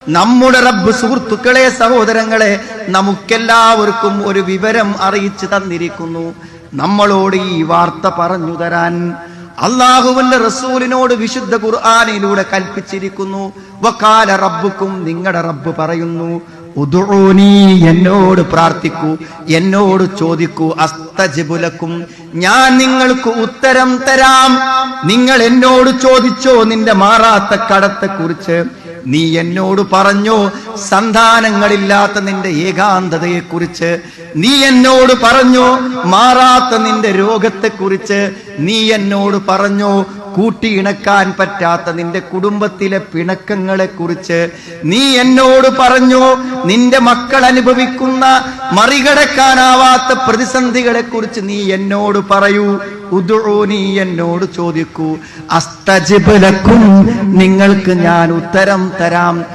നമ്മുടെ റബ്ബ് സുഹൃത്തുക്കളെ, സഹോദരങ്ങളെ, നമുക്കെല്ലാവർക്കും ഒരു വിവരം അറിയിച്ചു തന്നിരിക്കുന്നു. നമ്മളോട് ഈ വാർത്ത പറഞ്ഞു തരാൻ അള്ളാഹുവിന്റെ റസൂലിനോട് വിശുദ്ധ ഖുർആനിലൂടെ കൽപ്പിച്ചിരിക്കുന്നു. വഖാല റബ്ബുക്കും, നിങ്ങളുടെ റബ്ബ് പറയുന്നു, ഉദ്ഉനി, എന്നോട് പ്രാർത്ഥിക്കൂ, എന്നോട് ചോദിക്കൂ, അസ്തജിബു ലക്കും, ഞാൻ നിങ്ങൾക്ക് ഉത്തരം തരാം. നിങ്ങൾ എന്നോട് ചോദിച്ചോ നിന്റെ മാറാത്ത കടത്തെക്കുറിച്ച്, നീ എന്നോട് പറഞ്ഞോ സന്താനങ്ങളില്ലാത്ത നിന്റെ ഏകാന്തതയെക്കുറിച്ച്, നീ എന്നോട് പറഞ്ഞോ മാറാത്ത നിന്റെ രോഗത്തെക്കുറിച്ച്, നീ എന്നോട് പറഞ്ഞോ കൂട്ടിയിണക്കാൻ പറ്റാത്ത നിന്റെ കുടുംബത്തിലെ പിണക്കങ്ങളെ കുറിച്ച്, നീ എന്നോട് പറഞ്ഞോ നിന്റെ മക്കൾ അനുഭവിക്കുന്ന മറികടക്കാനാവാത്ത പ്രതിസന്ധികളെ കുറിച്ച് നീ എന്നോട് പറയൂ. ഉദ്ഉനി, എന്നോട് ചോദിക്കൂ, അസ്തജിബ് ലക്കും, നിങ്ങൾക്ക് ഞാൻ ഉത്തരം തരാം.